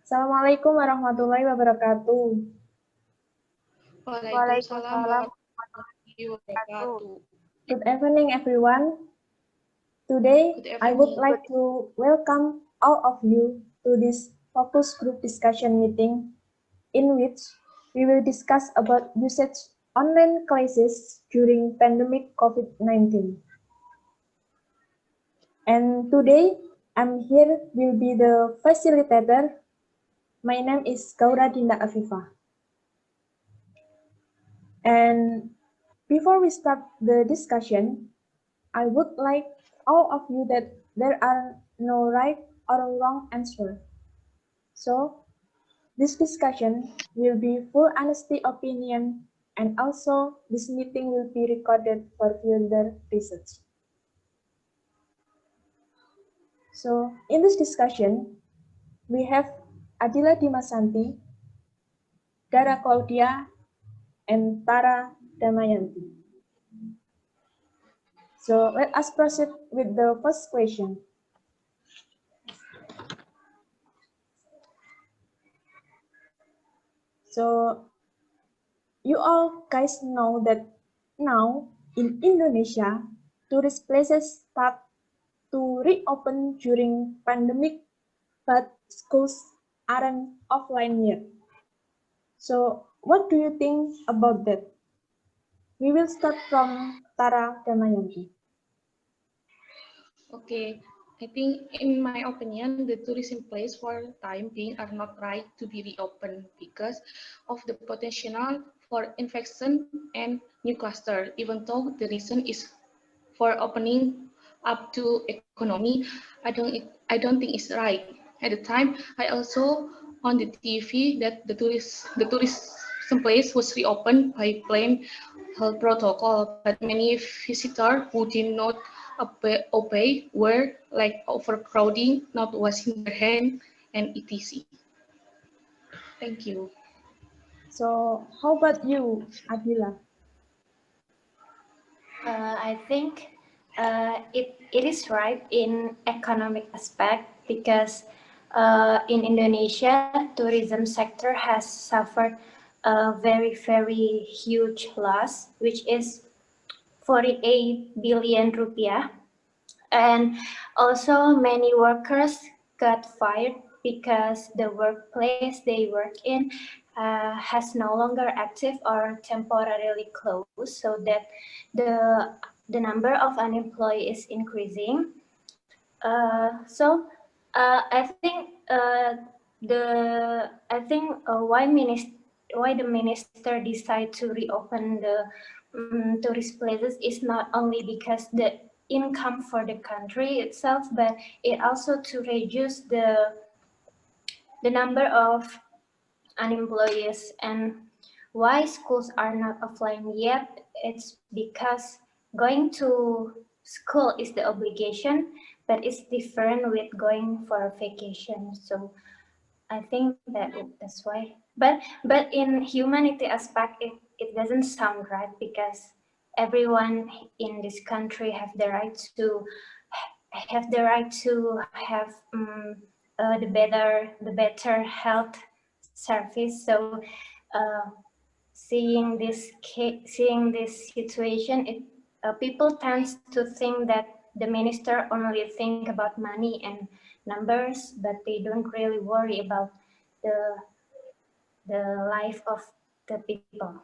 Assalamualaikum warahmatullahi wabarakatuh. Waalaikumsalam warahmatullahi wabarakatuh. Good evening, everyone. Today, Good I would evening. like to welcome all of you to this focus group discussion meeting in which we will discuss about usage online classes during pandemic COVID-19. And today, I'm here will be the facilitator. My name is Gaura Dinda Afifa. And before we start the discussion, I would like all of you that there are no right or wrong answer. So this discussion will be full honesty opinion, and also this meeting will be recorded for further research. So in this discussion, we have Adila Dimasanti, Dara Claudia, and Tara Damayanti. So let us proceed with the first question. So you all guys know that now in Indonesia, tourist places start to reopen during pandemic, but schools aren't offline yet. So what do you think about that? We will start from Tara Damayanti. Okay, I think in my opinion, the tourism place for time being are not right to be reopened because of the potential for infection and new cluster. Even though the reason is for opening up to economy, I don't think it's right. At the time, I also on the TV that the tourism place was reopened by plain health protocol, but many visitors who did not obey were like overcrowding, not washing their hands, and etc. Thank you. So how about you, Adila? I think it is right in economic aspect because in Indonesia, tourism sector has suffered a very huge loss, which is 48 billion rupiah, and also many workers got fired because the workplace they work in has no longer active or temporarily closed, so that the number of unemployed is increasing. I think why the minister decide to reopen the tourist places is not only because the income for the country itself, but it also to reduce the number of unemployed. And why schools are not offline yet? It's because going to school is the obligation, but it's different with going for a vacation. So I think that's why. But in humanity aspect, it doesn't sound right because everyone in this country have the better health service. So seeing this situation, people tend to think that the minister only think about money and numbers, but they don't really worry about the life of the people.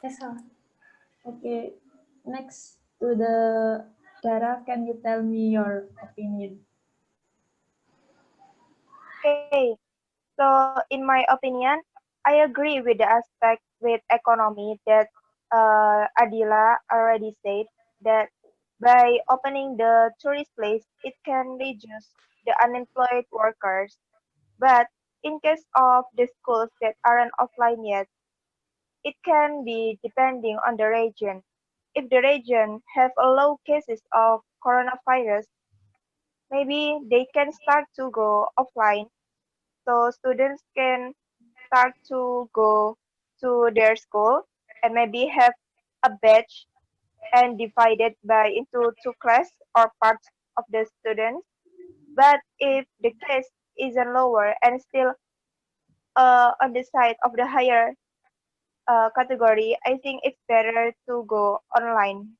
That's all. Okay, next to the Dara, can you tell me your opinion? Okay, so in my opinion, I agree with the aspect with economy that Adila already said that by opening the tourist place, it can reduce the unemployed workers. But in case of the schools that aren't offline yet, it can be depending on the region. If the region have a low cases of coronavirus, maybe they can start to go offline so students can start to go to their school and maybe have a batch and divided by into two class or parts of the students. But if the case isn't lower and still on the side of the higher category, I think it's better to go online.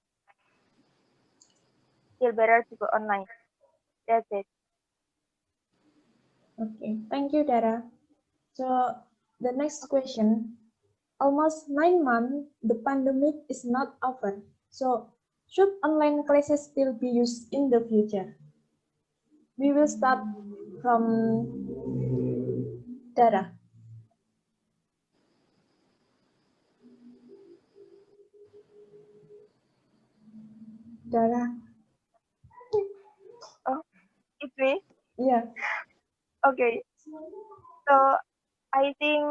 Still better to go online. That's it. Okay, thank you, Dara. So the next question, almost 9 months, the pandemic is not over. So should online classes still be used in the future? We will start from Dara. Dara, Oh, it's me. yeah, Okay. So I think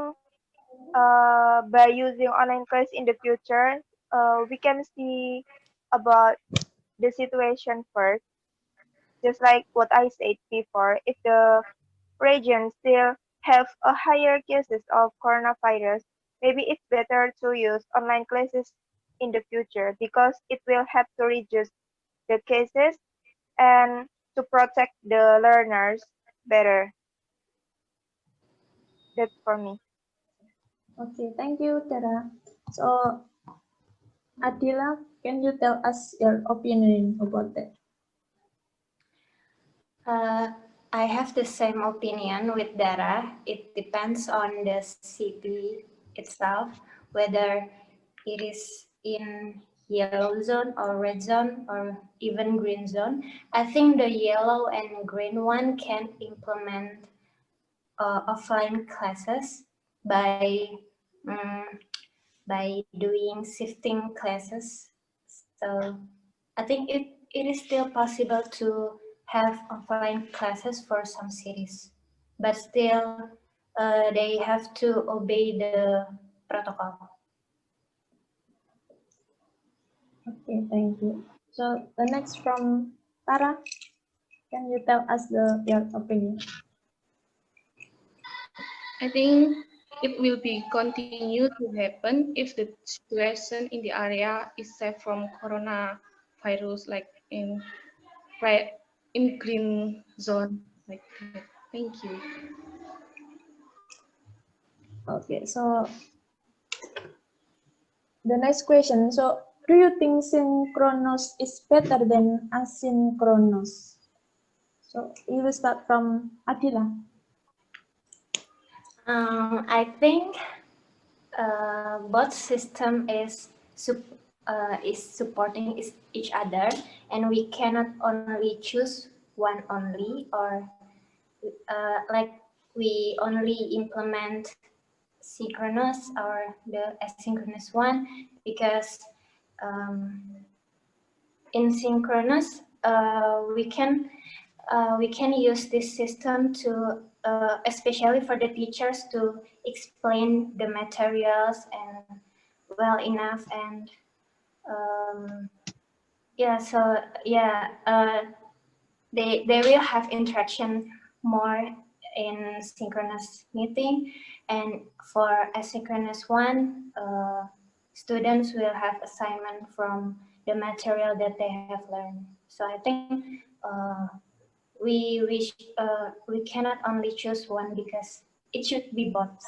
by using online class in the future, we can see about the situation first. Just like what I said before, if the region still have a higher cases of coronavirus, maybe it's better to use online classes in the future because it will help to reduce the cases and to protect the learners better. That's for me. okay, thank you, Dara. So Adila, can you tell us your opinion about that? Uh, I have the same opinion with Dara. It depends on the city itself, whether it is in yellow zone or red zone or even green zone. I think the yellow and green one can implement offline classes by um, by doing shifting classes. So I think it is still possible to have offline classes for some cities, but still they have to obey the protocol. Okay, thank you. So the next from Tara, can you tell us your opinion? I think it will be continue to happen if the situation in the area is safe from coronavirus, like in red, in green zone, like that. Thank you. Okay, so the next question. So do you think synchronous is better than asynchronous? So we will start from Adila. I think both system is supporting each other, and we cannot only choose one only, or like we only implement synchronous or the asynchronous one, because um, in synchronous we can use this system to especially for the teachers to explain the materials and well enough, and um, yeah, so yeah, they will have interaction more in synchronous meeting, and for asynchronous one, students will have assignment from the material that they have learned. So I think we cannot only choose one because it should be both.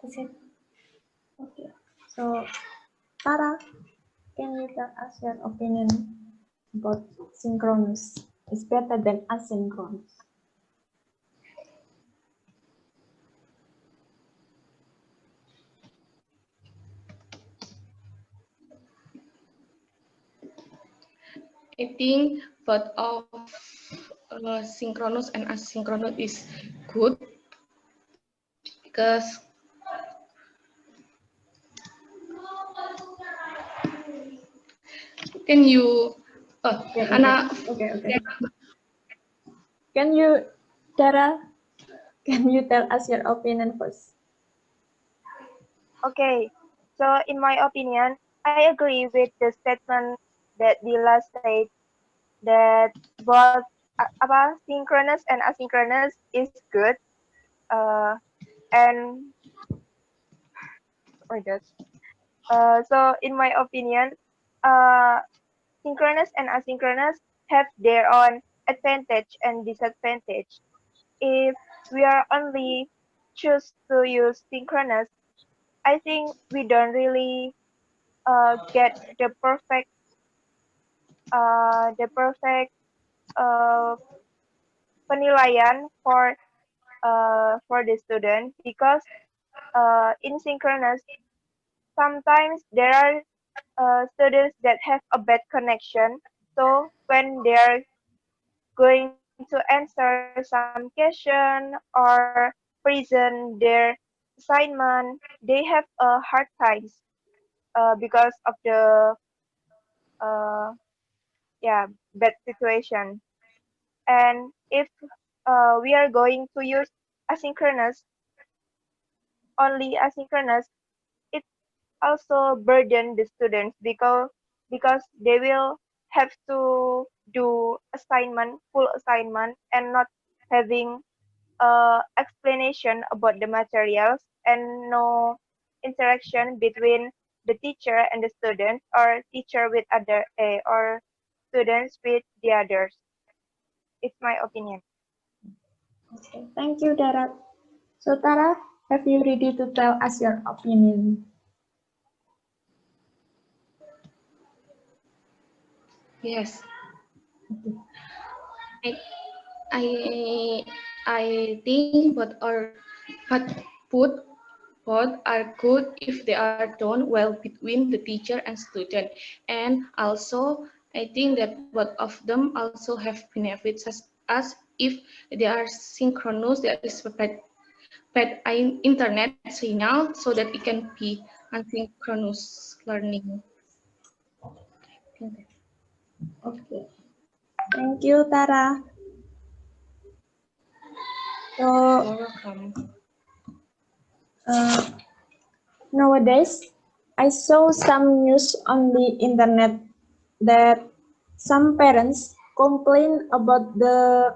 That's it. Okay. So Tara, can you tell us your opinion about synchronous? Is better than asynchronous? I think both of synchronous and asynchronous is good because can you Okay, okay, Hana okay, okay. Can you, Tara, can you tell us your opinion first? Okay. So in my opinion, I agree with the statement that Dila said that both apa synchronous and asynchronous is good. Uh, and oh my God. So in my opinion, uh, synchronous and asynchronous have their own advantage and disadvantage. If we are only choose to use synchronous, I think we don't really get the perfect uh, penilaian for the student because in synchronous sometimes there are students that have a bad connection. So when they are going to answer some question or present their assignment, they have a hard times because of the uh, yeah bad situation. And if we are going to use asynchronous, only asynchronous, it also burden the students because they will have to do assignment, full assignment, and not having explanation about the materials and no interaction between the teacher and the student or teacher with other or students with the others. It's my opinion. Okay, thank you, Dara. So, Tara, have you ready to tell us your opinion? Yes, Okay. I I think both both are good if they are done well between the teacher and student. And also, I think that both of them also have benefits as if they are synchronous, there is bad internet signal so that it can be asynchronous learning. Okay. Thank you, Tara. So, You're welcome. uh, nowadays, I saw some news on the internet that some parents complain about the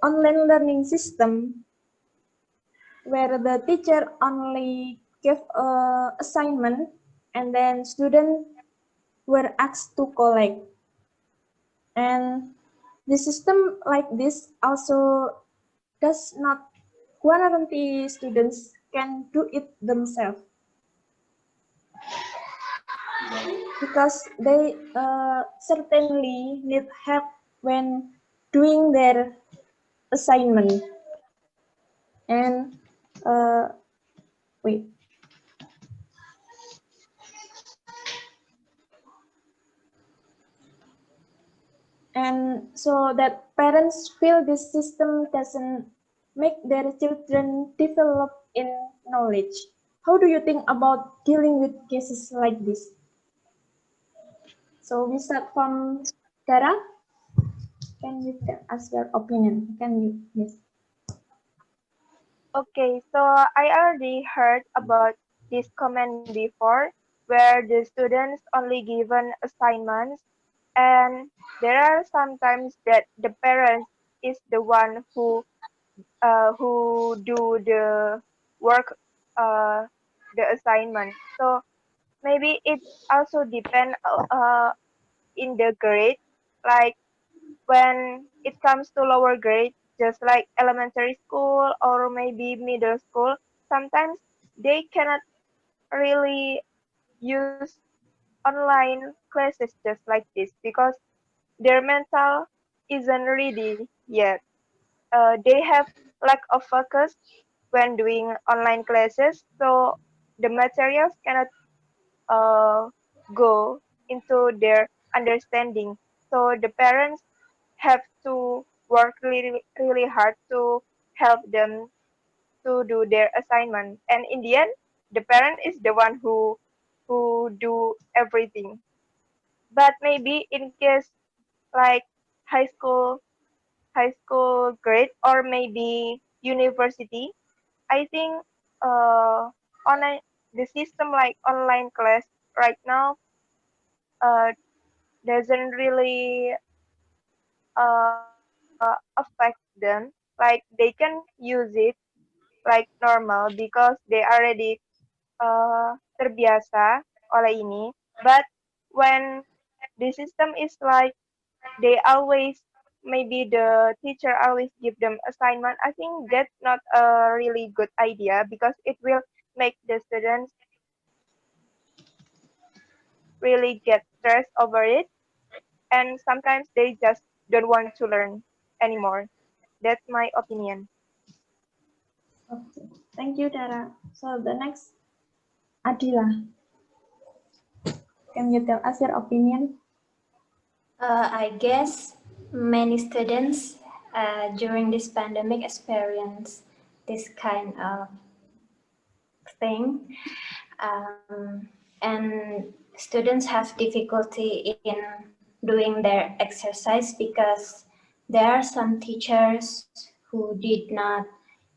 online learning system where the teacher only gave a assignment and then students were asked to collect. And the system like this also does not guarantee students can do it themselves because they certainly need help when doing their assignment. And wait, and so that parents feel this system doesn't make their children develop in knowledge. How do you think about dealing with cases like this? So we start from Dara. Can you tell us your opinion? Can you? Yes. Okay, so I already heard about this comment before where the students only given assignments and there are sometimes that the parents is the one who do the work uh the assignment. So maybe it also depend in the grade, like when it comes to lower grade, just like elementary school or maybe middle school, sometimes they cannot really use online classes just like this because their mental isn't ready yet. They have lack of focus when doing online classes, so the materials cannot uh, go into their understanding. So the parents have to work really, really hard to help them to do their assignment. And in the end, the parent is the one who do everything. But maybe in case like high school, high school grade, or maybe university, I think online the system like online class right now doesn't really affect them. Like they can use it like normal because they already terbiasa oleh ini. But when the system is like they always, maybe the teacher always give them assignment. I think that's not a really good idea because it will make the students really get stressed over it, and sometimes they just don't want to learn anymore. That's my opinion. Okay. Thank you, Dara. So the next, Adila. Can you tell us your opinion? I guess many students during this pandemic experience this kind of thing, and students have difficulty in doing their exercise because there are some teachers who did not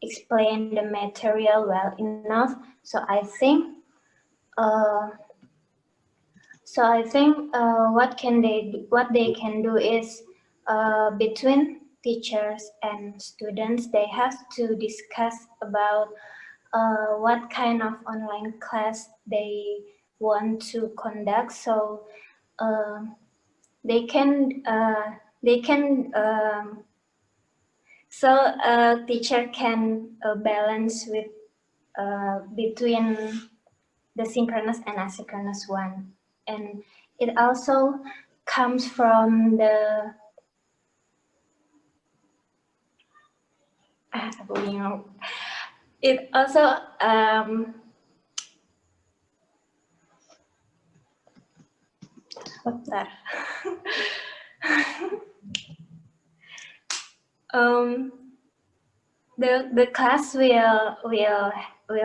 explain the material well enough. So I think uh, what they can do is between teachers and students, they have to discuss about what kind of online class they want to conduct. So uh, they can uh, they can so a teacher can balance with between the synchronous and asynchronous one. And it also comes from the, you know, it also, bentar. um, the class will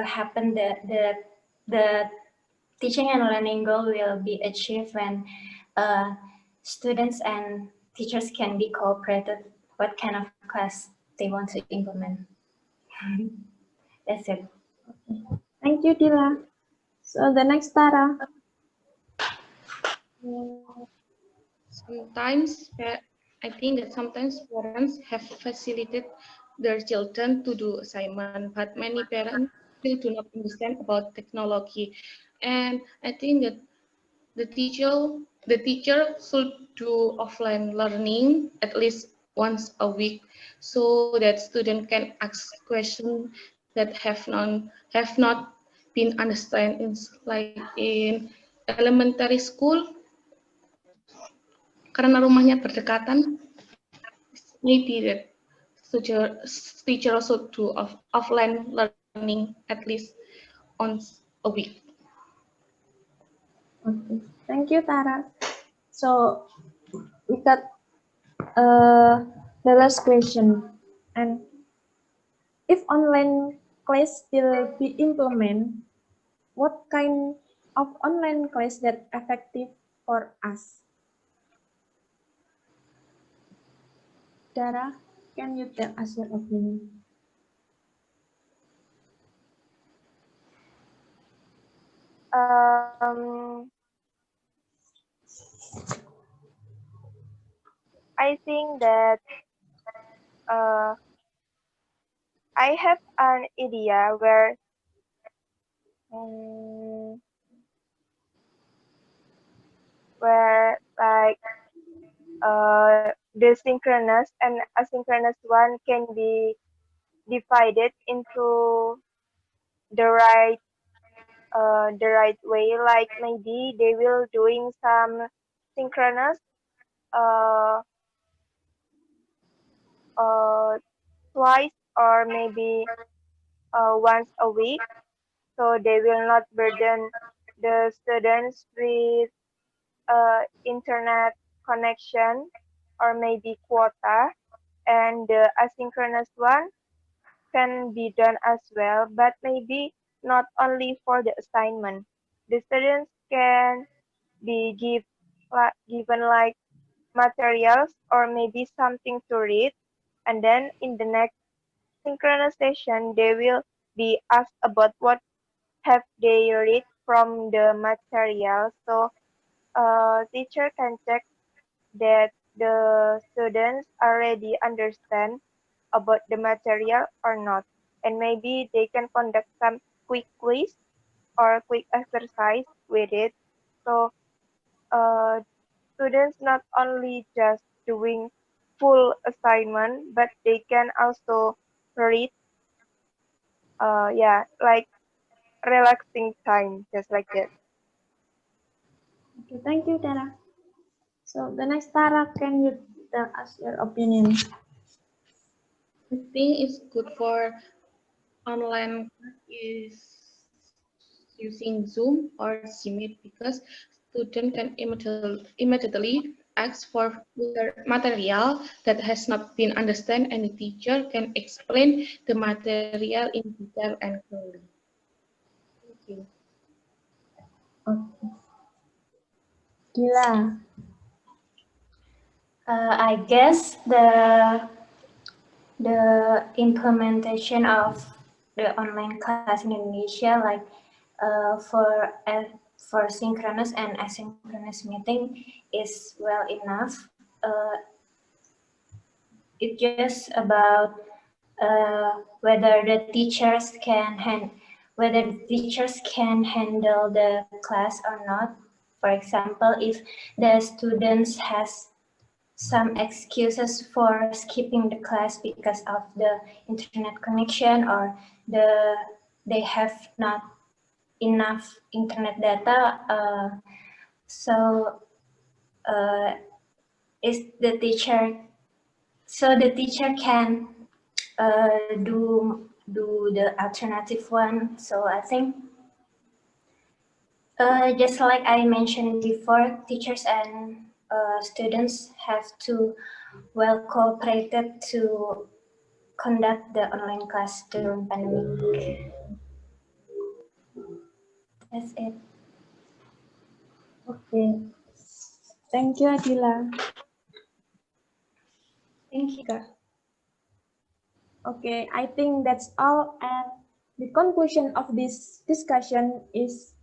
happen, the teaching and learning goal will be achieved when uh, students and teachers can be cooperative what kind of class they want to implement. That's it. Thank you, Dila. So the next, Tara. Sometimes, I think that sometimes parents have facilitated their children to do assignment, but many parents still do not understand about technology. And I think that the teacher should do offline learning at least once a week, so that student can ask questions that have not been understand in, like in elementary school, karena rumahnya berdekatan. Maybe that teacher also do offline learning at least once a week. Okay. Thank you, Tara. So we got uh, the last question. And if online class still be implemented, what kind of online class that effective for us? Dara, can you tell us your opinion? Um, I think that uh, I have an idea um, where like the synchronous and asynchronous one can be divided into the right way. Like maybe they will doing some synchronous uh, uh, twice or maybe once a week, so they will not burden the students with internet connection or maybe quota. And the asynchronous one can be done as well, but maybe not only for the assignment. The students can be given like materials or maybe something to read, and then in the next synchronization they will be asked about what have they read from the material. So teacher can check that the students already understand about the material or not, and maybe they can conduct some quick quiz or quick exercise with it. So students not only just doing full assignment, but they can also read, yeah, like relaxing time, just like that. Okay, thank you, Tara. So the next Tara, can you tell us your opinion? I think it's good for online is using Zoom or Gmeet because student can immediately ask for material that has not been understood and the teacher can explain the material in detail and clearly. Thank you. Okay. Gila. I guess the implementation of the online class in Indonesia, like for synchronous and asynchronous meeting, is well enough. It's just about whether the teachers whether the teachers can handle the class or not. For example, if the students has some excuses for skipping the class because of the internet connection, or they have not enough internet data, so uh, is the teacher the teacher can do the alternative one. So I think just like I mentioned before, teachers and students have to well cooperated to conduct the online class during pandemic. That's it. Okay. Thank you, Adila. Thank you. Ika. Okay, I think that's all. And the conclusion of this discussion is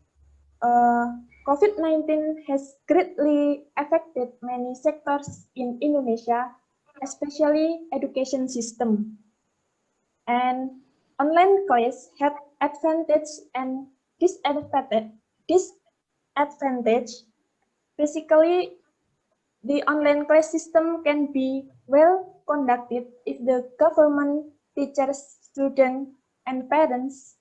COVID-19 has greatly affected many sectors in Indonesia, especially education system. And online class had advantage and disadvantage. Disadvantage. Basically, the online class system can be well conducted if the government, teachers, students, and parents,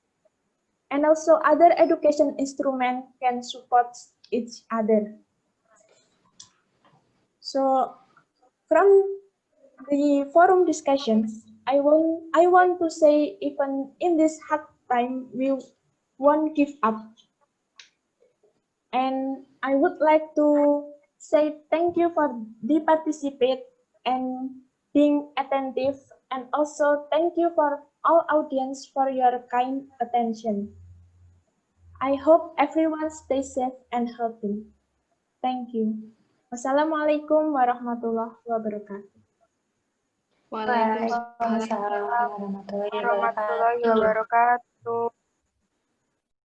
and also other education instruments can support each other. So from the forum discussions, I want to say even in this hard time, we won't give up. And I would like to say thank you for the participate and being attentive, and also thank you for all audience for your kind attention. I hope everyone stays safe and healthy. Thank you. Wassalamualaikum warahmatullahi wabarakatuh. Waalaikumsalam. Waalaikumsalam warahmatullahi Warahmatullahi wabarakatuh. wabarakatuh.